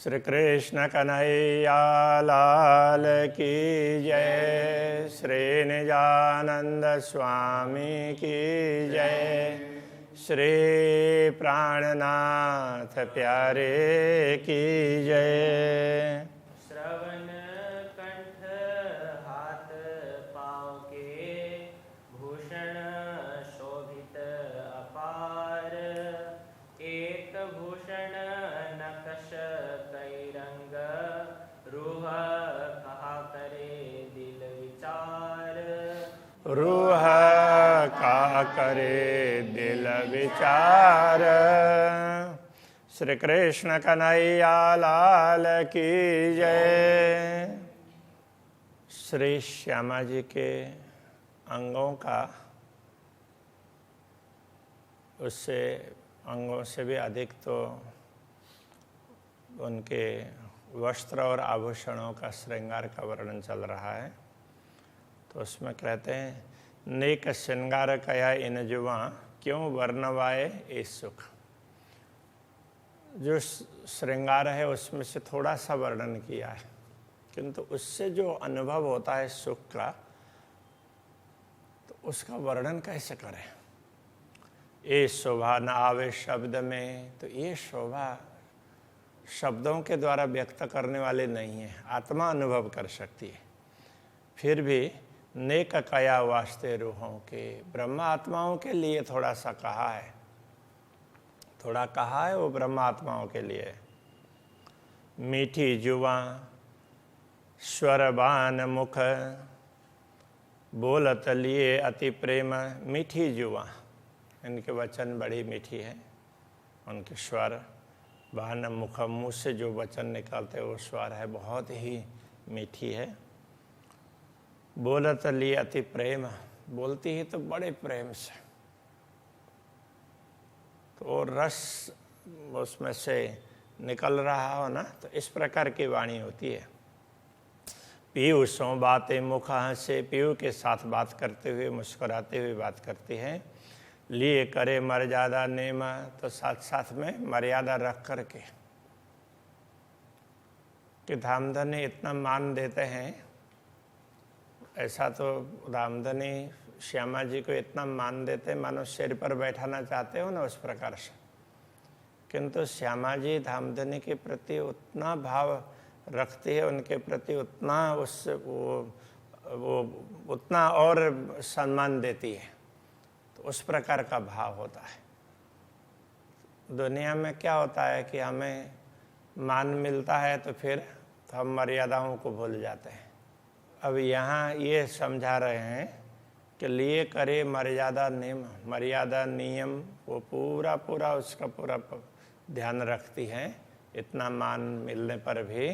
श्री कृष्ण कन्हैया लाल की जय। श्री निजानंद स्वामी की जय। श्री प्राणनाथ प्यारे की जय। श्रवण कंठ हाथ पाँव के भूषण शोभित अपार। एक भूषण नकश कई रंग रूह कहा करे दिल विचार। रूह का करे दिल विचार। श्री कृष्ण कन्हैया लाल की जय। श्री श्यामा जी के अंगों का उससे अंगों से भी अधिक तो उनके वस्त्र और आभूषणों का श्रृंगार का वर्णन चल रहा है। तो उसमें कहते हैं, नेक श्रृंगार कया इन जुआ क्यों वर्णवाए ए सुख। जो श्रृंगार है उसमें से थोड़ा सा वर्णन किया है, किंतु उससे जो अनुभव होता है सुख का, तो उसका वर्णन कैसे करें। ये शोभा न आवे शब्द में, तो ये शोभा शब्दों के द्वारा व्यक्त करने वाले नहीं है, आत्मा अनुभव कर सकती है। फिर भी नेक कया वास्ते रूहों के, ब्रह्मा आत्माओं के लिए थोड़ा सा कहा है, थोड़ा कहा है वो ब्रह्मा आत्माओं के लिए। मीठी जुआ स्वरबान मुख बोलत लिए अति प्रेम। मीठी जुआ, इनके वचन बड़ी मीठी है, उनके स्वर बान मुख, मुँह से जो वचन निकलते वो स्वर है बहुत ही मीठी है। बोलत लिए अति प्रेम, बोलती ही तो बड़े प्रेम से, तो रस उसमें से निकल रहा हो ना, तो इस प्रकार की वाणी होती है। पीयू सो बातें मुख से, पीयू के साथ बात करते हुए मुस्कुराते हुए बात करती हैं। लिए करे मर्यादा नेम, तो साथ साथ में मर्यादा रख करके कि धामधनी इतना मान देते हैं। ऐसा तो धामधनी श्यामा जी को इतना मान देते मानो सिर पर बैठाना चाहते हो ना, उस प्रकार से। किंतु श्यामा जी धामधनी के प्रति उतना भाव रखती है, उनके प्रति उतना वो उतना और सम्मान देती है, तो उस प्रकार का भाव होता है। दुनिया में क्या होता है कि हमें मान मिलता है तो फिर हम मर्यादाओं को भूल जाते हैं। अब यहाँ ये समझा रहे हैं कि लिए करे मर्यादा नियम, मर्यादा नियम वो पूरा पूरा उसका पूरा ध्यान रखती हैं। इतना मान मिलने पर भी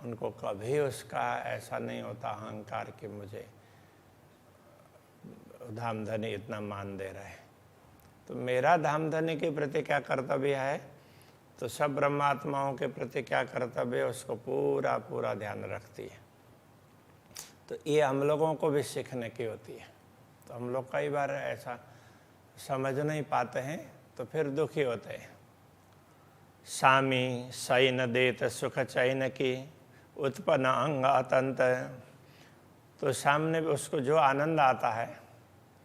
उनको कभी उसका ऐसा नहीं होता अहंकार कि मुझे धामधनी इतना मान दे रहे हैं, तो मेरा धामधनी के प्रति क्या कर्तव्य है, तो सब ब्रह्मात्माओं के प्रति क्या कर्तव्य है, उसको पूरा पूरा ध्यान रखती है। तो ये हम लोगों को भी सीखने की होती है। तो हम लोग कई बार ऐसा समझ नहीं पाते हैं, तो फिर दुखी होते हैं। सामी सई न देत सुख चैन की, उत्पन्न अंग अतंत। तो सामने उसको जो आनंद आता है,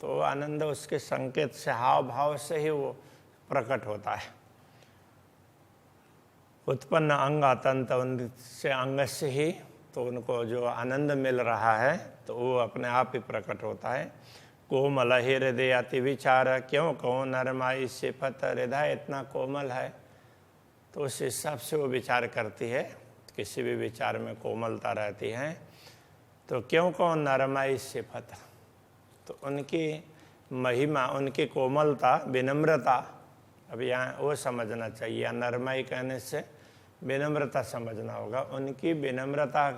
तो आनंद उसके संकेत से, हाव भाव से ही वो प्रकट होता है। उत्पन्न अंग अतंत, उनसे अंग से ही तो उनको जो आनंद मिल रहा है, तो वो अपने आप ही प्रकट होता है। कोमल हृदय अति विचार, क्यों कहो नरमाई सिफत। हृदय इतना कोमल है, तो उस हिसाब से वो विचार करती है, किसी भी विचार में कोमलता रहती है। तो क्यों कहो नरमाई सिफत, तो उनकी महिमा, उनकी कोमलता, विनम्रता, अब यहाँ वो समझना चाहिए। नरमाई कहने से विनम्रता समझना होगा। उनकी विनम्रता,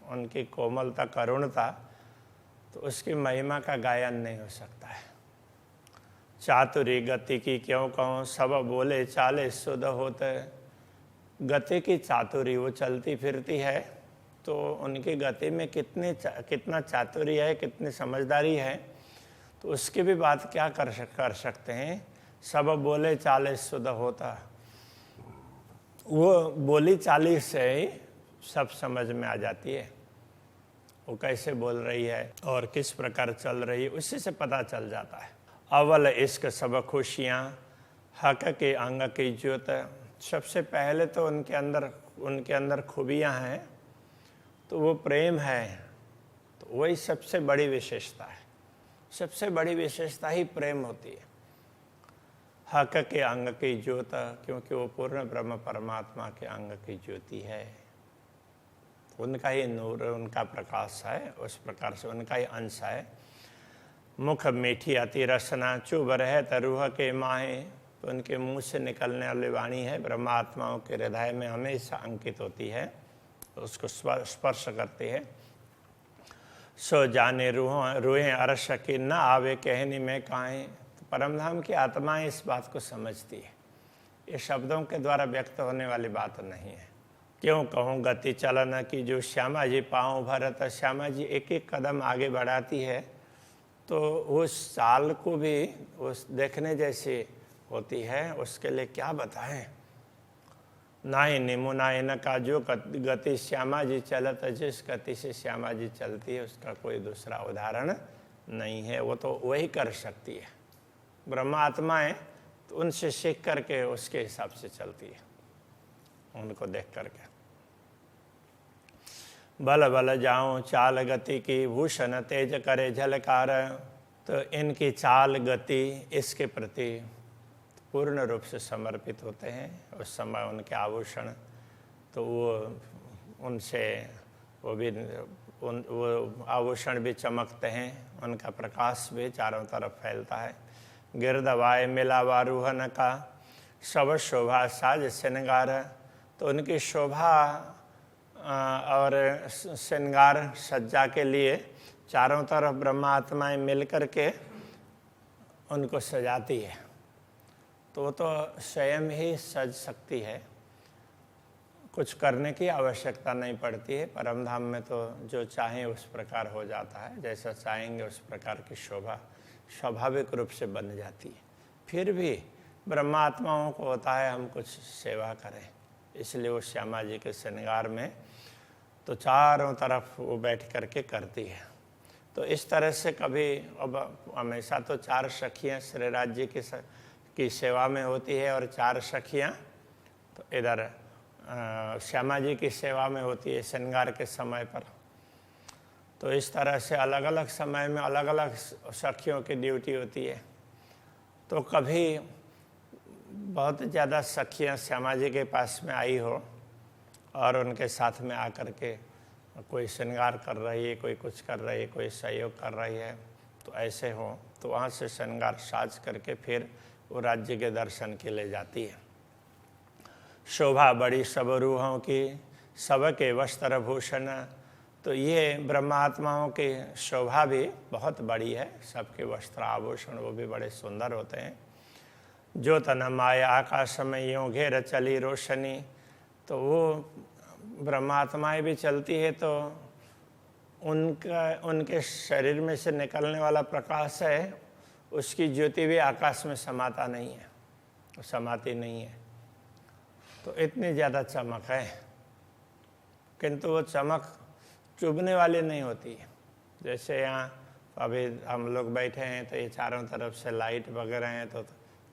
उनकी कोमलता, करुणता, तो उसकी महिमा का गायन नहीं हो सकता है। चातुरी गति की क्यों कहूँ, सब बोले चाले शुद्ध होते। गति की चातुरी, वो चलती फिरती है, तो उनकी गति में कितना चातुर्य है, कितनी समझदारी है, तो उसकी भी बात क्या कर सकते हैं। सब बोले चाले शुद्ध होता, वो बोली चाली से ही सब समझ में आ जाती है, वो कैसे बोल रही है और किस प्रकार चल रही है, उसी से पता चल जाता है। अव्वल इश्क सब खुशियाँ, हक के अंग की ज्योत। सबसे पहले तो उनके अंदर खूबियाँ हैं, तो वो प्रेम है, तो वही सबसे बड़ी विशेषता है। सबसे बड़ी विशेषता ही प्रेम होती है। हक के अंग की ज्योत, क्योंकि वो पूर्ण ब्रह्म परमात्मा के अंग की ज्योति है, उनका ही नूर, उनका प्रकाश है, उस प्रकार से उनका ही अंश है। मुख मीठी अति रसना, चुभ रहे तरुह के माहे, तो उनके मुंह से निकलने वाली वाणी है ब्रह्मात्माओं के हृदय में हमेशा अंकित होती है, तो उसको स्पर्श करती है। सो जाने रूहें अरश की, न आवे कहनी में काहें। तो परमधाम की आत्माएं इस बात को समझती है, ये शब्दों के द्वारा व्यक्त होने वाली बात नहीं है। क्यों कहूँ गति चलन की, जो श्यामा जी पाँव भरत, श्यामा जी एक एक कदम आगे बढ़ाती है, तो उस चाल को भी उस देखने जैसी होती है, उसके लिए क्या बताएं। नाई निमुनाई न का, जो गति श्यामा जी चलत, जिस गति से श्यामा जी चलती है उसका कोई दूसरा उदाहरण नहीं है, वो तो वही कर सकती है। ब्रह्मात्माएं तो उनसे सीख करके उसके हिसाब से चलती है, उनको देख करके। बल बल जाऊं चाल गति की, भूषण तेज करे झलकार। तो इनकी चाल गति इसके प्रति पूर्ण रूप से समर्पित होते हैं। उस समय उनके आभूषण तो वो उनसे वो आभूषण भी चमकते हैं, उनका प्रकाश भी चारों तरफ फैलता है। गिरदवाए मिलावा रूहन का, सब शोभा साज श्रृंगार। तो उनकी शोभा और श्रृंगार सज्जा के लिए चारों तरफ ब्रह्मात्माएं मिल करके उनको सजाती है, तो वो तो स्वयं ही सज सकती है, कुछ करने की आवश्यकता नहीं पड़ती है। परमधाम में तो जो चाहें उस प्रकार हो जाता है, जैसा चाहेंगे उस प्रकार की शोभा स्वाभाविक रूप से बन जाती है। फिर भी ब्रह्मात्माओं को होता है हम कुछ सेवा करें, इसलिए वो श्यामा जी के श्रृंगार में तो चारों तरफ वो बैठ करके करती है। तो इस तरह से कभी अब हमेशा तो 4 सखियाँ श्रीराज जी की सेवा में होती है और 4 सखियाँ तो इधर श्यामा जी की सेवा में होती है श्रृंगार के समय पर। तो इस तरह से अलग अलग समय में अलग अलग सखियों की ड्यूटी होती है। तो कभी बहुत ज़्यादा सखियाँ श्यामा जी के पास में आई हो और उनके साथ में आकर के कोई श्रृंगार कर रही है, कोई कुछ कर रही है, कोई सहयोग कर रही है, तो ऐसे हो तो वहाँ से श्रृंगार साज करके फिर वो राज्य के दर्शन के लिए जाती है। शोभा बड़ी सब रूहों की, सबके वस्त्र भूषण। तो ये ब्रह्मात्माओं की शोभा भी बहुत बड़ी है, सबके वस्त्र आभूषण वो भी बड़े सुंदर होते हैं। जो तन माया आकाश में यूँ घेर चली रोशनी। तो वो ब्रह्मात्माएं भी चलती है तो उनके शरीर में से निकलने वाला प्रकाश है, उसकी ज्योति भी आकाश में समाता नहीं है, समाती नहीं है। तो इतनी ज़्यादा चमक है, किंतु वो चमक चुभने वाली नहीं होती है। जैसे यहाँ अभी हम लोग बैठे हैं तो ये चारों तरफ से लाइट वगैरह हैं तो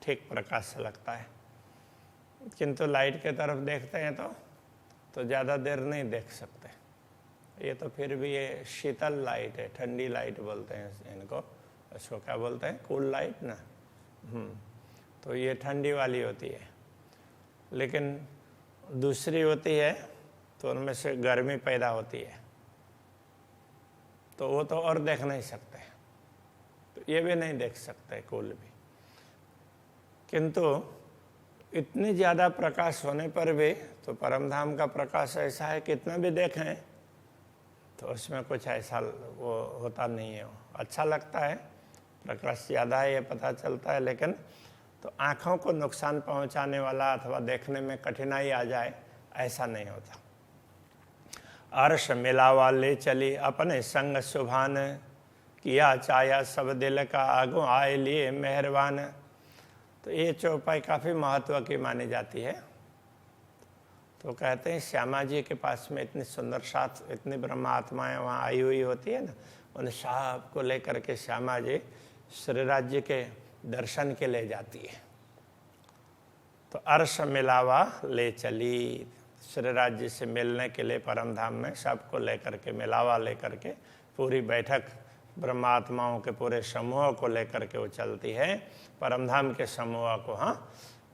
ठीक प्रकाश लगता है, किंतु लाइट के तरफ देखते हैं तो ज़्यादा देर नहीं देख सकते। ये तो फिर भी ये शीतल लाइट है, ठंडी लाइट बोलते हैं इनको, इसको क्या बोलते हैं, कूल लाइट ना। तो ये ठंडी वाली होती है, लेकिन दूसरी होती है तो उनमें से गर्मी पैदा होती है, तो वो तो और देख नहीं सकते, तो ये भी नहीं देख सकते कूल भी। किंतु इतनी ज़्यादा प्रकाश होने पर भी तो परमधाम का प्रकाश ऐसा है कितना भी देखें तो उसमें कुछ ऐसा वो होता नहीं है। अच्छा लगता है, प्रकाश ज़्यादा है ये पता चलता है, लेकिन तो आँखों को नुकसान पहुँचाने वाला अथवा देखने में कठिनाई आ जाए ऐसा नहीं होता। अर्श मिलावा ले चली अपने संग सुभान, किया चाया सब दिल का आगो आए लिए मेहरबान। तो ये चौपाई काफ़ी महत्व की मानी जाती है। तो कहते हैं श्यामा जी के पास में इतनी सुंदर साथ इतनी ब्रह्मा आत्माएं वहाँ आई हुई होती है ना, उन सब को लेकर के श्यामा जी श्री राज्य के दर्शन के ले जाती है। तो अर्श मिलावा ले चली, श्री राज्य से मिलने के लिए परम धाम में सबको लेकर के मिलावा लेकर के पूरी बैठक ब्रह्मात्माओं के पूरे समूह को लेकर के वो चलती है परमधाम के समूह को। हाँ,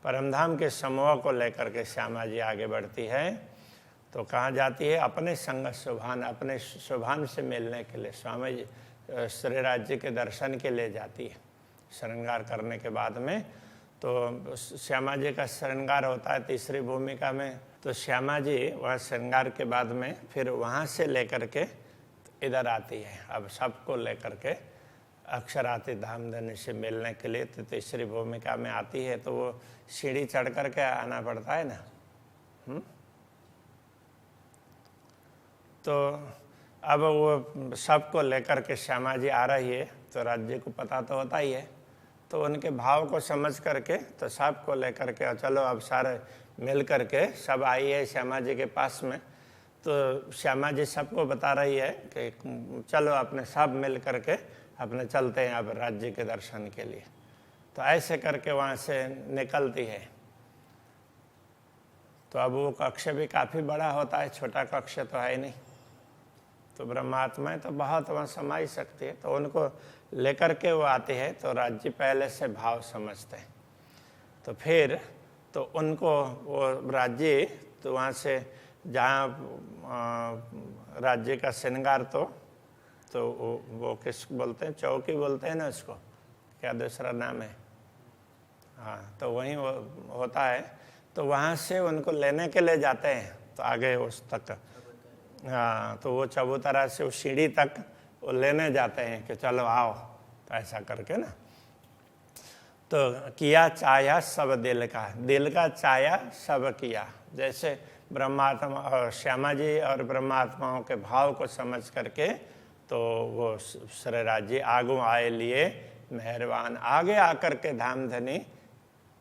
परमधाम के समूह को लेकर के श्यामा जी आगे बढ़ती है। तो कहाँ जाती है? अपने संग शोभान, अपने शोभान से मिलने के लिए स्वामी जी श्री राज्य के दर्शन के लिए जाती है। श्रृंगार करने के बाद में तो श्यामा जी का श्रृंगार होता है तीसरी भूमिका में। तो श्यामा जी वह श्रृंगार के बाद में फिर वहाँ से लेकर के इधर आती है। अब सबको लेकर के अक्षराती धामधनी से मिलने के लिए तो तीसरी भूमिका में आती है। तो वो सीढ़ी चढ़ कर के आना पड़ता है ना। तो अब वो सबको लेकर के श्यामा जी आ रही है। तो राज्य को पता तो होता ही है, तो उनके भाव को समझ करके तो सबको लेकर के चलो अब सारे मिल करके सब आई है श्यामा जी के पास में। तो श्यामा जी सबको बता रही है कि चलो अपने सब मिल करके अपने चलते हैं अब राज्य के दर्शन के लिए। तो ऐसे करके वहाँ से निकलती है। तो अब वो कक्ष भी काफ़ी बड़ा होता है, छोटा कक्ष तो है नहीं। तो ब्रह्मात्माएं तो बहुत वहाँ समा ही सकती है। तो उनको लेकर के वो आती है। तो राज्य पहले से भाव समझते हैं। तो फिर तो उनको वो राज्य तो वहाँ से जहाँ राज्य का श्रृंगार तो वो किस बोलते हैं, चौकी बोलते हैं ना उसको, क्या दूसरा नाम है? हाँ, तो वहीं वो होता है। तो वहाँ से उनको लेने के लिए जाते हैं। तो आगे उस तक, हाँ, तो वो चबूतरा से उस सीढ़ी तक वो लेने जाते हैं कि चलो आओ। तो ऐसा करके ना तो किया चाया सब दिल का चाया सब किया। जैसे ब्रह्मात्मा और श्यामा जी और ब्रह्मात्माओं के भाव को समझ करके तो वो श्री राज्य आगू आए लिए मेहरबान, आगे आकर के धामधनी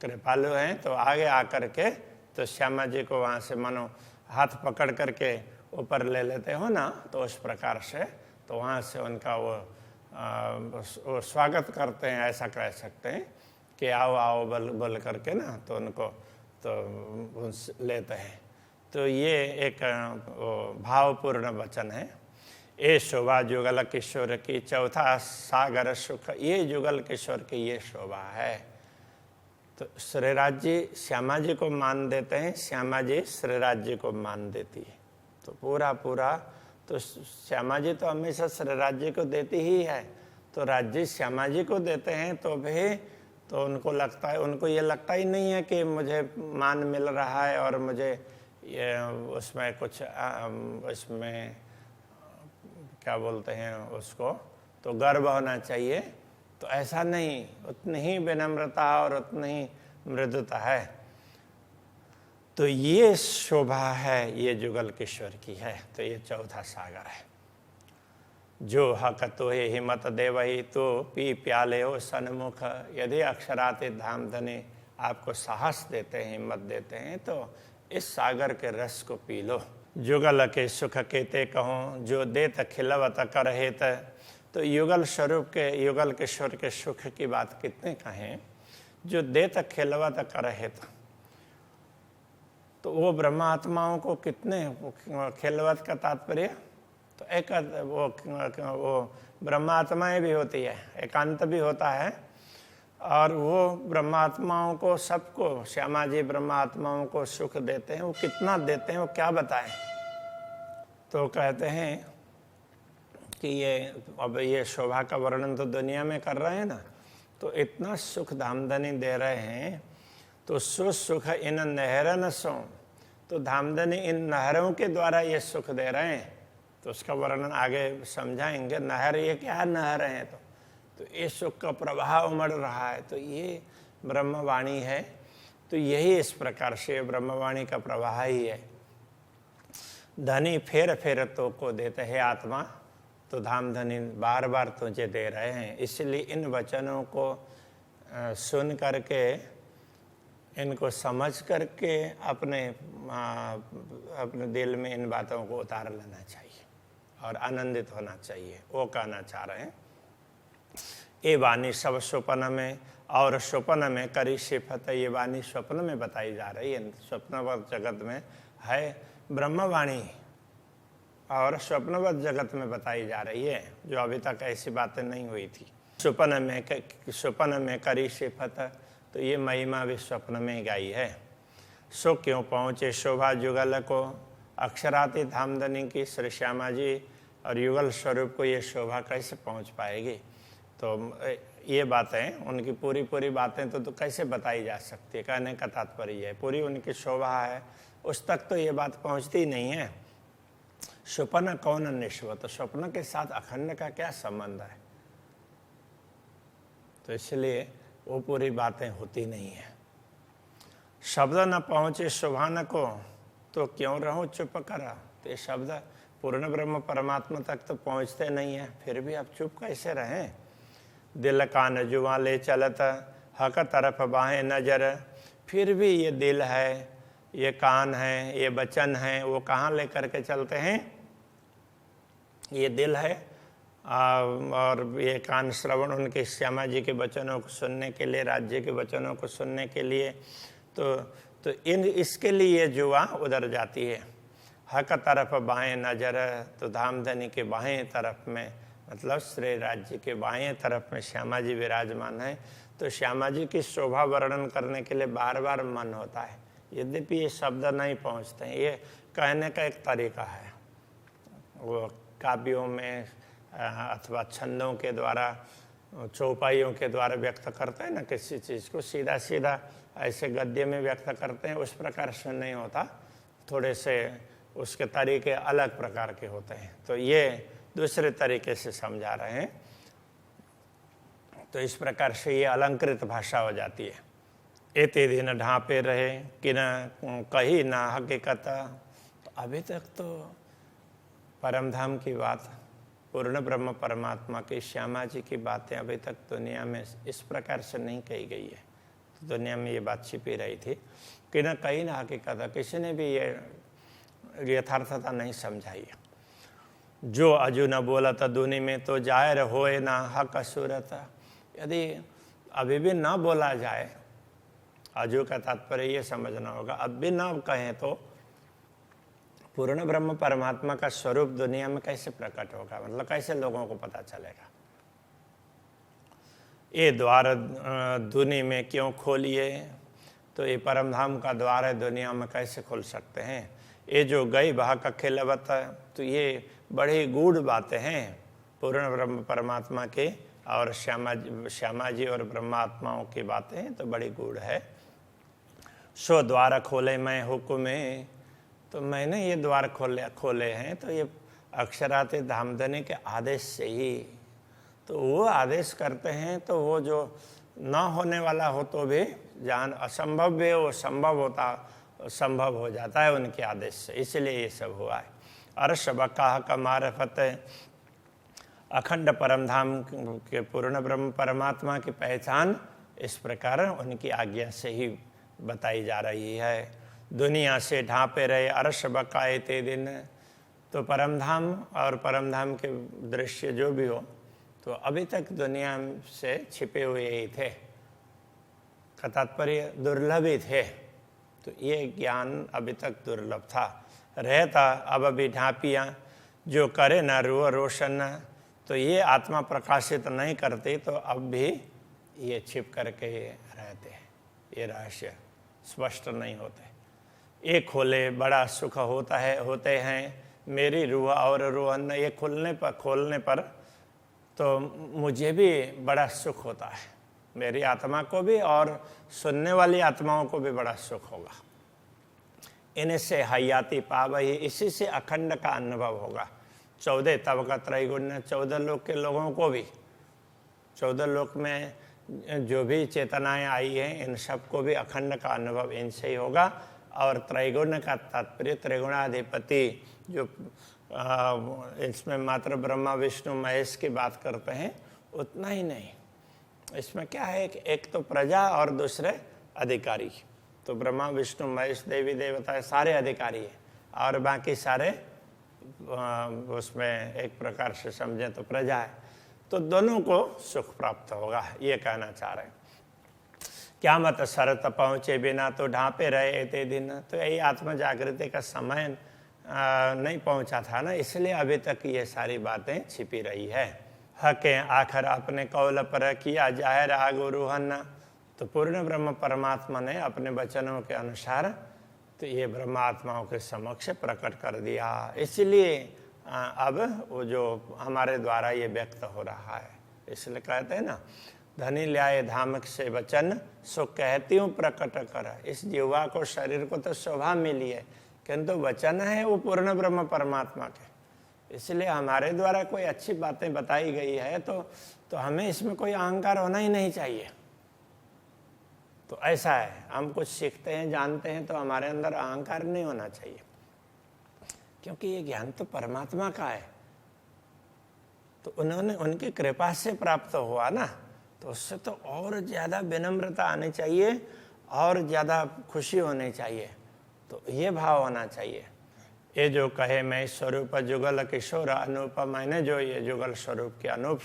कृपालु हैं। तो आगे आकर के तो श्यामा जी को वहाँ से मानो हाथ पकड़ करके ऊपर ले लेते हो ना, तो उस प्रकार से तो वहाँ से उनका वो स्वागत करते हैं, ऐसा कह सकते हैं कि आओ आओ बोल करके ना तो उनको तो लेते हैं। तो ये एक भावपूर्ण वचन है। ये शोभा जुगल किशोर की, चौथा सागर सुख, ये जुगल किशोर की ये शोभा है। तो श्री राज्य श्यामा जी को मान देते हैं, श्यामा जी श्री राज्य को मान देती है। तो पूरा तो श्यामा जी तो हमेशा श्री राज्य को देती ही है। तो राज्य श्यामा जी को देते हैं तो भी तो उनको लगता है, उनको ये लगता ही नहीं है कि मुझे मान मिल रहा है और मुझे ये उसमें कुछ इसमें क्या बोलते हैं उसको, तो गर्व होना चाहिए। तो ऐसा नहीं, उतनी ही विनम्रता और उतनी ही मृदुता है। तो ये शोभा है, ये जुगल किशोर की है। तो ये चौथा सागर है। जो हक तो हे हिम्मत देवही, तो पी प्याले हो सन्मुख। यदि अक्षराते धामधनी आपको साहस देते हैं, हिम्मत देते हैं, तो इस सागर के रस को पी लो। जुगल के सुख केते कहूँ, जो देत खिलवत करहित। तो युगल स्वरूप के, युगल किशोर के सुख की बात कितने कहें, जो देत खिलवत करहित। तो वो ब्रह्मात्माओं को कितने, खिलवत का तात्पर्य तो एक वो ब्रह्मात्माएं भी होती है, एकांत भी होता है। और वो ब्रह्मात्माओं को सबको, श्यामा जी ब्रह्मात्माओं को सुख देते हैं। वो कितना देते हैं वो क्या बताएं। तो कहते हैं कि ये अब ये शोभा का वर्णन तो दुनिया में कर रहे हैं ना, तो इतना सुख धामधनी दे रहे हैं। तो सुख इन नहरन सो, तो धामधनी इन नहरों के द्वारा ये सुख दे रहे हैं। तो उसका वर्णन आगे समझाएंगे। नहर, ये क्या नहर है? तो ये सुख का प्रवाह उमड़ रहा है। तो ये ब्रह्मवाणी है। तो यही इस प्रकार से ब्रह्मवाणी का प्रवाह ही है। धनी फेर फेर तो को देते हैं आत्मा, तो धामधनी बार बार तुझे दे रहे हैं। इसलिए इन वचनों को सुन करके इनको समझ करके अपने दिल में इन बातों को उतार लेना चाहिए और आनंदित होना चाहिए। वो कहना चाह रहे हैं, ये वाणी सब स्वप्न में और स्वप्न में करी सिफत। ये वाणी स्वप्न में बताई जा रही है, स्वप्नवत जगत में है ब्रह्मवाणी और स्वप्नवत जगत में बताई जा रही है, जो अभी तक ऐसी बातें नहीं हुई थी। स्वप्न में करी सिफत, तो ये महिमा भी स्वप्न में गाई है। सो क्यों पहुँचे शोभा युगल को, अक्षराती धामधनी की श्री श्यामा जी और युगल स्वरूप को ये शोभा कैसे पहुँच पाएगी। तो ये बातें उनकी पूरी बातें तो कैसे बताई जा सकती है, कहने का तात्पर्य है पूरी उनकी शोभा है, उस तक तो ये बात पहुँचती नहीं है। स्वप्न कौन निश्व, तो स्वप्न के साथ अखंड का क्या संबंध है, तो इसलिए वो पूरी बातें होती नहीं है। शब्द न पहुँचे शोभान को, तो क्यों रहूं चुप करा। तो ये शब्द पूर्ण ब्रह्म परमात्मा तक तो पहुँचते नहीं है, फिर भी आप चुप कैसे रहें। दिल कान जुआ ले चलत, हक तरफ बाहें नजर। फिर भी ये दिल है, ये कान है, ये वचन है, वो कहाँ लेकर के चलते हैं। ये दिल है और ये कान श्रवण उनके श्यामा जी के वचनों को सुनने के लिए, राज्य के वचनों को सुनने के लिए, तो इसके लिए ये जुआ उधर जाती है। हक तरफ बाएं नजर, तो धामधनी के बाएं तरफ में, मतलब श्री राज्य के बाएं तरफ में श्यामा जी विराजमान है। तो श्यामा जी की शोभा वर्णन करने के लिए बार बार मन होता है, यद्यपि ये शब्द नहीं पहुँचते हैं। ये कहने का एक तरीका है, वो काव्यों में अथवा छंदों के द्वारा, चौपाइयों के द्वारा व्यक्त करते हैं ना किसी चीज़ को, सीधा सीधा ऐसे गद्य में व्यक्त करते हैं, उस प्रकार से नहीं होता, थोड़े से उसके तरीके अलग प्रकार के होते हैं। तो ये दूसरे तरीके से समझा रहे हैं। तो इस प्रकार से ये अलंकृत भाषा हो जाती है। एते दिन ढांपे रहे कि न कही ना हकीकत। तो अभी तक तो परम धाम की बात, पूर्ण ब्रह्म परमात्मा की श्यामा जी की बातें अभी तक दुनिया में इस प्रकार से नहीं कही गई है। तो दुनिया में ये बात छिपी रही थी कि न कहीं ना हकीकत, किसी ने भी ये यथार्थता नहीं समझाई है। जो अजू न बोलत दुनि में, तो जाहिर होए ना हक सूरत। यदि अभी भी ना बोला जाए, अजू का तात्पर्य ये समझना होगा, अब भी ना कहें तो पूर्ण ब्रह्म परमात्मा का स्वरूप दुनिया में कैसे प्रकट होगा, मतलब कैसे लोगों को पता चलेगा। ये द्वार दुनि में क्यों खोलिए, तो ये परमधाम का द्वार है, दुनिया में कैसे खोल सकते हैं। ये जो गई बहा का खिलवत, तो ये बड़ी गूढ़ बातें हैं पूर्ण ब्रह्म परमात्मा के, और श्यामा जी और ब्रह्मात्माओं की बातें तो बड़ी गूढ़ है। सो द्वार खोले मैं हुक्मे, तो मैंने ये द्वार खोले हैं, तो ये अक्षराते धामधनी के आदेश से ही, तो वो आदेश करते हैं, तो वो जो ना होने वाला हो तो भी, जान असंभव भी वो संभव हो जाता है उनके आदेश से, इसलिए ये सब हुआ है। अर्श बकाह का मारफत, अखंड परमधाम के पूर्ण ब्रह्म परमात्मा की पहचान इस प्रकार उनकी आज्ञा से ही बताई जा रही है। दुनिया से ढांपे रहे अर्श बकाए ते दिन, तो परमधाम और परमधाम के दृश्य जो भी हो, तो अभी तक दुनिया से छिपे हुए ही थे, का तात्पर्य दुर्लभ ही थे। तो ये ज्ञान अभी तक दुर्लभ था, रहता अब भी ढांपियाँ, जो करे न रुआ रोशन। तो ये आत्मा प्रकाशित नहीं करती, तो अब भी ये छिप करके रहते हैं, ये रहस्य स्पष्ट नहीं होते। ये खोले बड़ा सुख होते हैं मेरी रूह और रोहन। ये खोलने पर तो मुझे भी बड़ा सुख होता है, मेरी आत्मा को भी और सुनने वाली आत्माओं को भी बड़ा सुख होगा। इनसे हयाती पावही, इसी से अखंड का अनुभव होगा। 14 तब का त्रैगुण्य, 14 लोक के लोगों को भी, 14 लोक में जो भी चेतनाएं आई हैं, इन सबको भी अखंड का अनुभव इनसे ही होगा। और त्रैगुण्य का तात्पर्य त्रिगुणाधिपति, जो इसमें मात्र ब्रह्मा विष्णु महेश की बात करते हैं, उतना ही नहीं। इसमें क्या है, एक तो प्रजा और दूसरे अधिकारी, तो ब्रह्मा विष्णु महेश देवी देवता सारे अधिकारी हैं, और बाकी सारे उसमें एक प्रकार से समझें तो प्रजा है। तो दोनों को सुख प्राप्त होगा, ये कहना चाह रहे हैं। क्या मत शरत पहुँचे बिना तो ढांपे रहे ते दिन। तो यही आत्म जागृति का समय नहीं पहुंचा था ना, इसलिए अभी तक ये सारी बातें छिपी रही है। हके आखिर अपने कौल पर किया जाहिर आगो रूहन। तो पूर्ण ब्रह्म परमात्मा ने अपने वचनों के अनुसार तो ये ब्रह्मात्माओं के समक्ष प्रकट कर दिया। इसलिए अब वो जो हमारे द्वारा ये व्यक्त हो रहा है, इसलिए कहते हैं ना, धनी ल्याए धामक से वचन सो कहती हूँ प्रकट कर। इस जीवा को, शरीर को तो शोभा मिली है, किंतु वचन है वो पूर्ण ब्रह्म परमात्मा के। इसलिए हमारे द्वारा कोई अच्छी बातें बताई गई है तो हमें इसमें कोई अहंकार होना ही नहीं चाहिए। तो ऐसा है, हम कुछ सीखते हैं, जानते हैं, तो हमारे अंदर अहंकार नहीं होना चाहिए, क्योंकि ये ज्ञान तो परमात्मा का है। तो उन्होंने, उनकी कृपा से प्राप्त हुआ ना, तो उससे तो और ज़्यादा विनम्रता आनी चाहिए और ज़्यादा खुशी होनी चाहिए। तो ये भाव होना चाहिए। ये जो कहे मैं स्वरूप जुगल किशोर अनूप, मैंने जो ये जुगल स्वरूप के अनूप,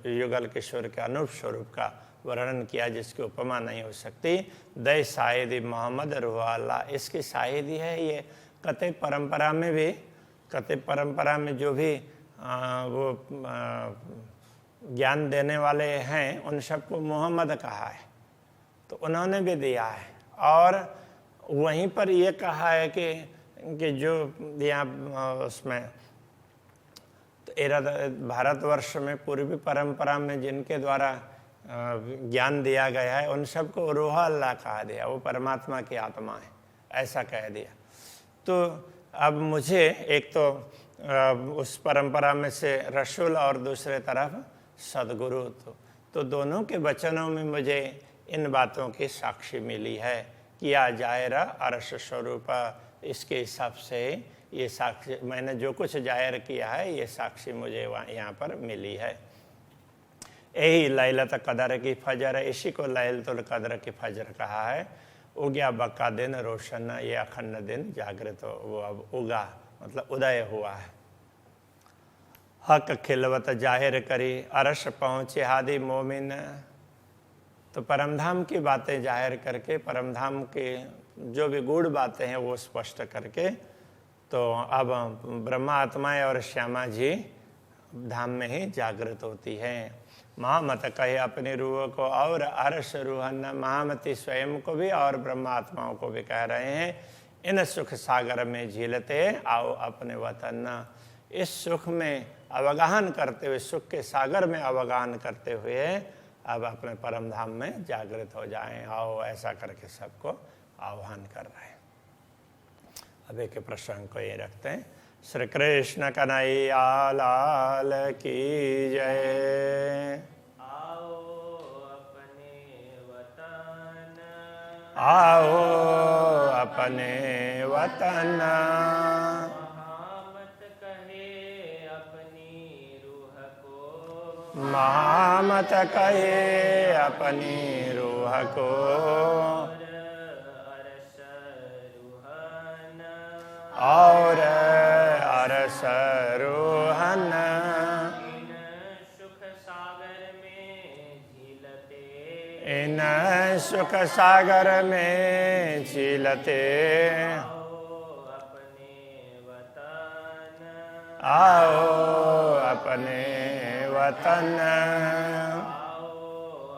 युगल किशोर के अनूप स्वरूप का वर्णन किया, जिसकी उपमा नहीं हो सकती। दय शायदी मोहम्मद रुहाला, इसकी शायदी है ये। कते परंपरा में भी, कते परंपरा में जो भी वो ज्ञान देने वाले हैं, उन सबको मोहम्मद कहा है, तो उन्होंने भी दिया है। और वहीं पर ये कहा है कि जो यहाँ उसमें तो भारतवर्ष में पूर्वी परंपरा में जिनके द्वारा ज्ञान दिया गया है, उन सबको रूह अल्लाह कहा दिया, वो परमात्मा की आत्मा है, ऐसा कह दिया। तो अब मुझे एक तो उस परंपरा में से रसूल और दूसरे तरफ सदगुरु, तो दोनों के वचनों में मुझे इन बातों की साक्षी मिली है। किया जायरा अरश स्वरूप, इसके हिसाब से ये साक्षी, मैंने जो कुछ जाहिर किया है, ये साक्षी मुझे यहाँ पर मिली है। यही लैलत कदर की फजर, इसी को लैलतुल कदर की फजर कहा है। उगया बका दिन रोशन, ये अखंड दिन जागृत हो, वो अब उगा मतलब उदय हुआ है। हक खिलवत जाहिर करी अरश पहुँचे हादी मोमिन। तो परमधाम की बातें जाहिर करके, परमधाम के जो भी गूढ़ बातें हैं वो स्पष्ट करके, तो अब ब्रह्मा आत्माएं और श्यामा जी धाम में ही जागृत होती हैं। महामत कहे अपनी रूह को और अरश रूहन, महामती स्वयं को भी और ब्रह्मा आत्माओं को भी कह रहे हैं, इन सुख सागर में झीलते आओ अपने वतन। इस सुख में अवगाहन करते हुए, सुख के सागर में अवगाहन करते हुए अब अपने परम धाम में जागृत हो जाएं, आओ, ऐसा करके सबको आह्वान कर रहे हैं। अब एक प्रसंग को ये रखते हैं। श्री कृष्ण कन्हैया लाल की जय। आओ अपने वतन, आओ अपने वतन, महामत कहे अपनी रूह को, महामत कहे अपनी रूह को, और अरस रोहन, इन सुख सागर में झीलते, इन सुख सागर में झीलते आओ अपने वतन, आओ अपने वतन, आओ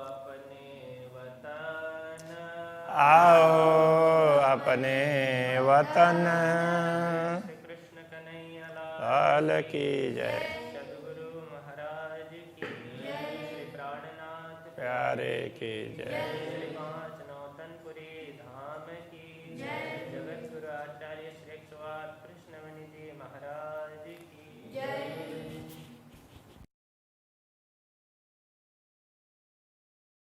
अपने वतन, आओ अपने वतन। श्री कृष्ण कन्हैया लाल की जय। सद्गुरु महाराज की, श्री प्राणनाथ प्यारे की जय। श्री पांच